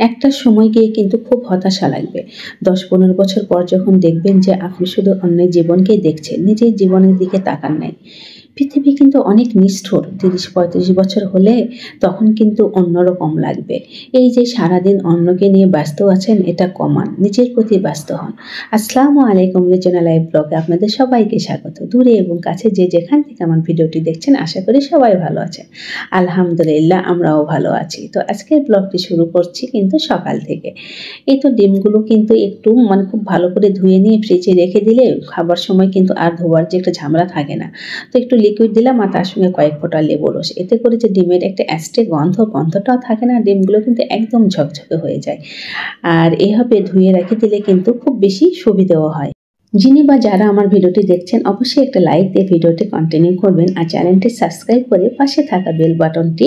একটা সময় গিয়ে কিন্তু খুব হতাশা লাগবে। ১০-১৫ বছর পর যখন দেখবেন যে আপনি শুধু অন্যের জীবনকেই দেখছেন, নিজের জীবনের দিকে তাকান নাই। পৃথিবী কিন্তু অনেক নিষ্ঠুর। ৩০-৩৫ বছর হলে তখন কিন্তু অন্যরকম লাগবে। এই যে সারাদিন অন্যকে নিয়ে ব্যস্ত আছেন, এটা কমান। নিজের প্রতি ব্যস্ত হন। আসসালামু আলাইকুম, রিজনা লাইফ ব্লগে আপনাদের সবাইকে স্বাগত। দূরে এবং কাছে যে যেখান থেকে আমার ভিডিওটি দেখছেন, আশা করি সবাই ভালো আছেন। আলহামদুলিল্লাহ, আমরাও ভালো আছি। তো আজকের ব্লগটি শুরু করছি কিন্তু সকাল থেকে। এই তো ডিমগুলো কিন্তু একটু খুব ভালো করে ধুয়ে নিয়ে ফ্রিজে রেখে দিলে খাবার সময় কিন্তু আর ধোয়ার যে একটা ঝামেলা থাকে না। তো একটু লিকুইড দিলাম আর তার সঙ্গে কয়েক ফোঁটা লেবুর রস। এতে করে যে ডিমের একটা অ্যাস্টে গন্ধটাও থাকে না, ডিমগুলো কিন্তু একদম ঝকঝকে হয়ে যায়। আর এভাবে ধুয়ে রেখে দিলে কিন্তু খুব বেশি সুবিধাও হয়। যিনি বা যারা আমার ভিডিওটি দেখছেন, অবশ্যই একটা লাইক দিয়ে ভিডিওটি কন্টিনিউ করবেন আর চ্যানেলটি সাবস্ক্রাইব করে পাশে থাকা বেল বাটনটি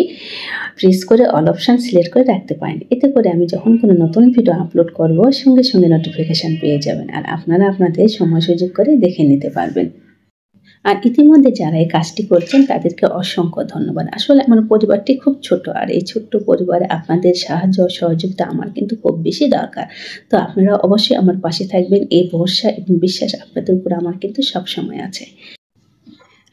প্রেস করে অল অপশান সিলেক্ট করে রাখতে পারেন। এতে করে আমি যখন কোনো নতুন ভিডিও আপলোড করব, সঙ্গে সঙ্গে নোটিফিকেশান পেয়ে যাবেন আর আপনারা আপনাদের সময় সুযোগ করে দেখে নিতে পারবেন। আর ইতিমধ্যে যারা এই কাজটি করছেন তাদেরকে অসংখ্য ধন্যবাদ। আসলে আমার পরিবারটি খুব ছোট, আর এই ছোট্ট পরিবারে আপনাদের সাহায্য ও সহযোগিতা আমার কিন্তু খুব বেশি দরকার। তো আপনারা অবশ্যই আমার পাশে থাকবেন, এই ভরসা এবং বিশ্বাস আপনাদের উপর আমার কিন্তু সবসময় আছে।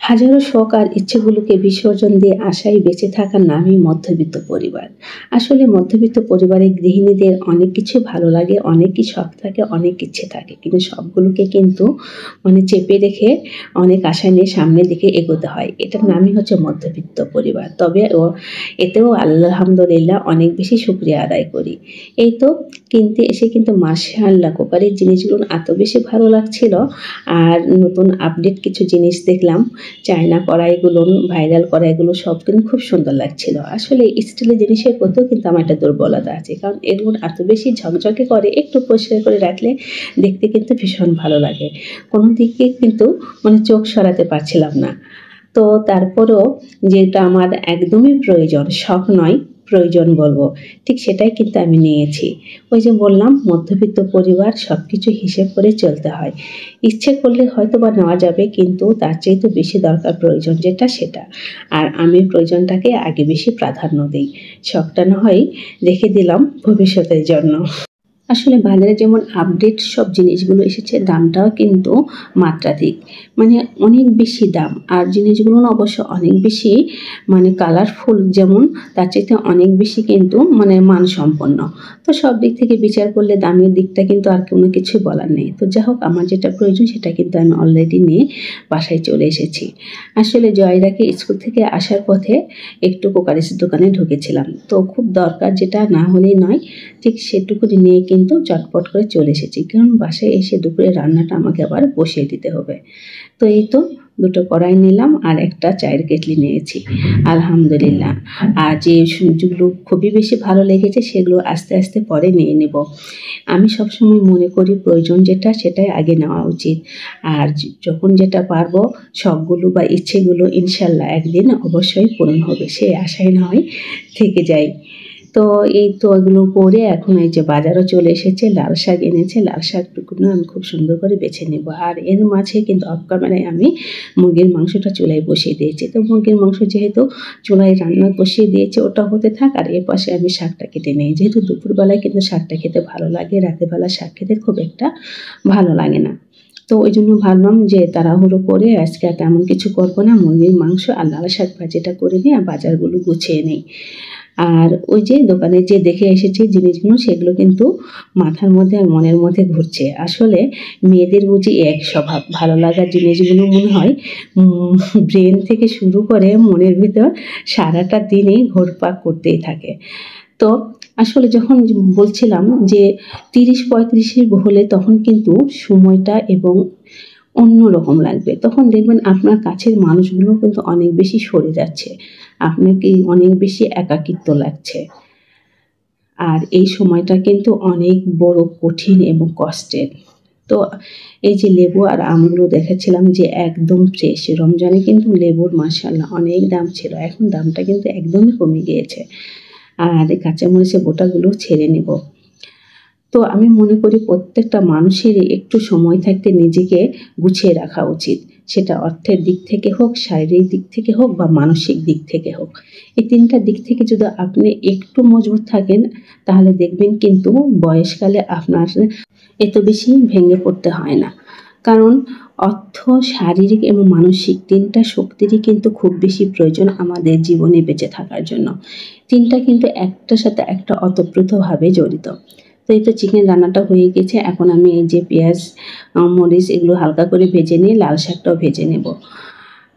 হাজারো শখ আর ইচ্ছেগুলোকে বিসর্জন দিয়ে আশায় বেঁচে থাকার নামই মধ্যবিত্ত পরিবার। আসলে মধ্যবিত্ত পরিবারের গৃহিণীদের অনেক কিছু ভালো লাগে, অনেকই শখ থাকে, অনেক ইচ্ছে থাকে, কিন্তু সবগুলোকে কিন্তু চেপে রেখে অনেক আশা নিয়ে সামনের দিকে এগোতে হয়। এটার নামই হচ্ছে মধ্যবিত্ত পরিবার। তবে এতেও আলহামদুলিল্লাহ অনেক বেশি শুকরিয়া আদায় করি। এই তো কিনতে এসে কিন্তু মাশাআল্লাহ কুকারের জিনিসগুলো এত বেশি ভালো লাগছিল। আর নতুন আপডেট কিছু জিনিস দেখলাম, চায়না কড়াইগুলো, ভাইরাল কড়াইগুলো সব কিন্তু খুব সুন্দর লাগছিল। আসলে স্টিলের জিনিসের প্রতিও কিন্তু আমার একটা দুর্বলতা আছে, কারণ এগুলো এত বেশি ঝকঝকে করে, একটু পরিষ্কার করে রাখলে দেখতে কিন্তু ভীষণ ভালো লাগে। কোনো দিকে কিন্তু চোখ সরাতে পারছিলাম না। তো তারপরেও যেটা আমার একদমই প্রয়োজন, শখ নয়, প্রয়োজন বলবো, ঠিক সেটাই কিন্তু আমি নিয়েছি। ওই যে বললাম, মধ্যবিত্ত পরিবার, সব কিছু হিসেব করে চলতে হয়। ইচ্ছে করলে হয়তো বা নেওয়া যাবে, কিন্তু তার চেয়ে তো বেশি দরকার প্রয়োজন যেটা, সেটা। আর আমি প্রয়োজনটাকে আগে বেশি প্রাধান্য দিই। শখটা না হয় রেখে দিলাম ভবিষ্যতের জন্য। আসলে বাজারে যেমন আপডেট সব জিনিসগুলো এসেছে, দামটাও কিন্তু মাত্রাধিক, অনেক বেশি দাম। আর জিনিসগুলো না অবশ্য অনেক বেশি কালারফুল, যেমন তার চাইতে অনেক বেশি কিন্তু মানসম্পন্ন। তো সব দিক থেকে বিচার করলে দামের দিকটা কিন্তু আর কোনো কিছুই বলার নেই। তো যাই হোক, আমার যেটা প্রয়োজন সেটা কিন্তু আমি অলরেডি নিয়ে বাসায় চলে এসেছি। আসলে জয়রাকে স্কুল থেকে আসার পথে একটু কোকারিস দোকানে ঢুকেছিলাম, তো খুব দরকার, যেটা না হলেই নয়, ঠিক সেটুকুনি নিয়ে কিন্তু চটপট করে চলে এসেছি, কারণ বাসায় এসে দুপুরে রান্নাটা আমাকে আবার বসিয়ে দিতে হবে। তো এই তো দুটো কড়াই নিলাম আর একটা চায়ের কেটলি নিয়েছি, আলহামদুলিল্লাহ। আর যে যেগুলো খুবই বেশি ভালো লেগেছে সেগুলো আস্তে আস্তে পরে নিয়ে নেব। আমি সবসময় মনে করি প্রয়োজন যেটা, সেটাই আগে নেওয়া উচিত। আর যখন যেটা পারবো, শখগুলো বা ইচ্ছেগুলো ইনশাল্লাহ একদিন অবশ্যই পূরণ হবে, সেই আশায় নয় থেকে যাই। তো এই তো এগুলো করে এখন এই যে বাজারও চলে এসেছে, লাল শাক এনেছে, লাল শাকটুকু না আমি খুব সুন্দর করে বেছে নেব। আর এর মাঝে কিন্তু অফ ক্যামেরায় আমি মুরগির মাংসটা চুলায় বসিয়ে দিয়েছি। তো মুরগির মাংস যেহেতু চুলায় রান্না বসিয়ে দিয়েছি, ওটা হতে থাক, আর এর পাশে আমি শাকটা কেটে নিই। যেহেতু দুপুরবেলায় কিন্তু শাকটা খেতে ভালো লাগে, রাতেরবেলা শাক খেতে খুব একটা ভালো লাগে না। তো ওই জন্য ভাবলাম যে তাড়াহুড়ো করে আজকে আর তেমন কিছু করবো না, মুরগির মাংস আর লাল শাক ভাজিটা করে নিই আর বাজারগুলো গুছিয়ে নিই। আর ওই যে দোকানে যে দেখে এসেছি জিনিসগুলো, সেগুলো কিন্তু মাথার মধ্যে আর মনের মধ্যে ঘুরছে। আসলে মেয়েদের বুঝি এক স্বভাব, ভালো লাগার জিনিসগুলো মনে হয় ব্রেন থেকে শুরু করে মনের ভিতর সারাটা দিনই ঘোরপাক করতেই থাকে। তো আসলে যখন বলছিলাম যে ৩০-৩৫ হলে তখন কিন্তু সময়টা এবং অন্যরকম লাগবে। তখন দেখবেন আপনার কাছের মানুষগুলো কিন্তু অনেক বেশি সরে যাচ্ছে, আপনাকে অনেক বেশি একাকিত্ব লাগছে। আর এই সময়টা কিন্তু অনেক বড় কঠিন এবং কষ্টের। তো এই যে লেবু আর আমগুলো দেখেছিলাম যে একদম ফ্রেশ, রমজানে কিন্তু লেবুর মাশাআল্লাহ অনেক দাম ছিল, এখন দামটা কিন্তু একদমই কমে গিয়েছে। আর কাঁচামরিচের বোটাগুলো ছেড়ে নেব। তো আমি মনে করি প্রত্যেকটা মানুষেরই একটু সময় থাকতে নিজেকে গুছিয়ে রাখা উচিত। সেটা অর্থের দিক থেকে হোক, শারীরিক দিক থেকে হোক বা মানসিক দিক থেকে হোক। এই ৩টা দিক থেকে যদি আপনি একটু মজবুত থাকেন তাহলে দেখবেন কিন্তু বয়সকালে আপনার এত বেশি ভেঙে পড়তে হয় না। কারণ অর্থ, শারীরিক এবং মানসিক ৩টা শক্তিরই কিন্তু খুব বেশি প্রয়োজন আমাদের জীবনে বেঁচে থাকার জন্য। ৩টা কিন্তু একটার সাথে একটা ওতপ্রোতভাবে জড়িত। তো এই তো চিকেন রান্নাটা হয়ে গেছে। এখন আমি এই যে পেঁয়াজ, মরিচ এগুলো হালকা করে ভেজে নিয়ে লাল শাকটাও ভেজে নেব।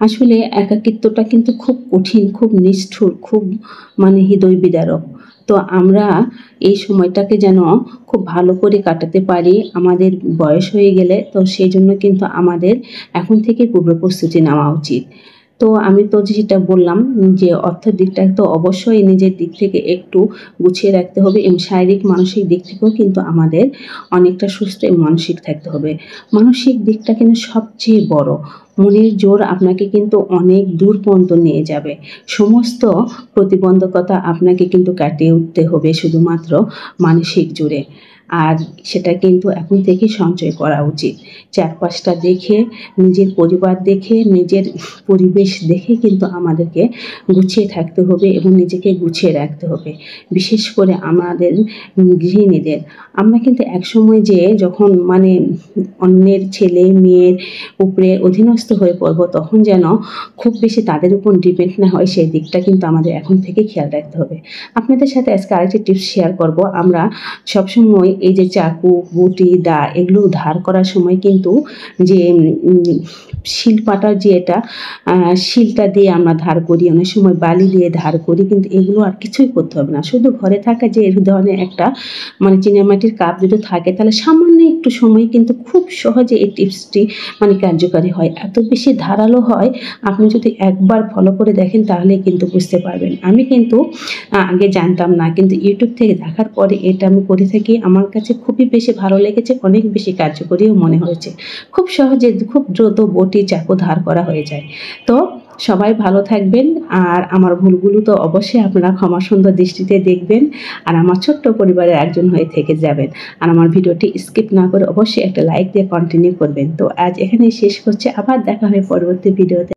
আসলে একাকিত্বটা কিন্তু খুব কঠিন, খুব নিষ্ঠুর, খুব হৃদয় বিদারক। তো আমরা এই সময়টাকে যেন খুব ভালো করে কাটাতে পারি আমাদের বয়স হয়ে গেলে, তো সেই জন্য কিন্তু আমাদের এখন থেকে পূর্ব প্রস্তুতি নেওয়া উচিত। তো আমি তো যেটা বললাম যে অর্থের দিকটা তো অবশ্যই নিজের দিক থেকে একটু গুছিয়ে রাখতে হবে এবং শারীরিক মানসিক দিক থেকেও কিন্তু আমাদের অনেকটা সুস্থ এবং মানসিক থাকতে হবে। মানসিক দিকটা কিন্তু সবচেয়ে বড়। মনের জোর আপনাকে কিন্তু অনেক দূর পর্যন্ত নিয়ে যাবে। সমস্ত প্রতিবন্ধকতা আপনাকে কিন্তু কাটিয়ে উঠতে হবে শুধুমাত্র মানসিক জোরে। আর সেটা কিন্তু এখন থেকে সঞ্চয় করা উচিত। চারপাশটা দেখে, নিজের পরিবার দেখে, নিজের পরিবেশ দেখে কিন্তু আমাদেরকে গুছিয়ে থাকতে হবে এবং নিজেকে গুছিয়ে রাখতে হবে। বিশেষ করে আমাদের গৃহিণীদের। আমরা কিন্তু একসময় যে যখন অন্যের ছেলে মেয়ের উপরে অধীনস্থ হয়ে পড়ব, তখন যেন খুব বেশি তাদের উপর ডিপেন্ড না হয়, সেই দিকটা কিন্তু আমাদের এখন থেকে খেয়াল রাখতে হবে। আপনাদের সাথে আজকে আরেকটি টিপস শেয়ার করব। আমরা সবসময় এই যে চাকু, বটি, দা এগুলো ধার করার সময় কিন্তু যে শিলপাটার যে এটা শিলটা দিয়ে আমরা ধার করি, অনেক সময় বালি দিয়ে ধার করি, কিন্তু এগুলো আর কিছুই করতে হবে না। শুধু ঘরে থাকা যে এই ধরনের একটা চীনামাটির কাপ যদি থাকে, তাহলে সামান্য একটু সময় কিন্তু খুব সহজে এই টিপসটি কার্যকারী হয়। এত বেশি ধারালো হয়, আপনি যদি একবার ফলো করে দেখেন তাহলে কিন্তু বুঝতে পারবেন। আমি কিন্তু আগে জানতাম না, কিন্তু ইউটিউব থেকে দেখার পরে এটা আমি করে থাকি। আমার কাছে খুবই বেশি ভালো লেগেছে, অনেক বেশি কার্যকরীও মনে হয়েছে। খুব সহজে, খুব দ্রুত বটি, চাকু ধার করা হয়ে যায়। তো সবাই ভালো থাকবেন, আর আমার ভুলগুলো তো অবশ্যই আপনারা ক্ষমা সুন্দর দৃষ্টিতে দেখবেন, আর আমার ছোট্ট পরিবারের একজন হয়ে থেকে যাবেন। আর আমার ভিডিওটি স্কিপ না করে অবশ্যই একটা লাইক দিয়ে কন্টিনিউ করবেন। তো আজ এখানেই শেষ করছি, আবার দেখা হবে পরবর্তী ভিডিওতে।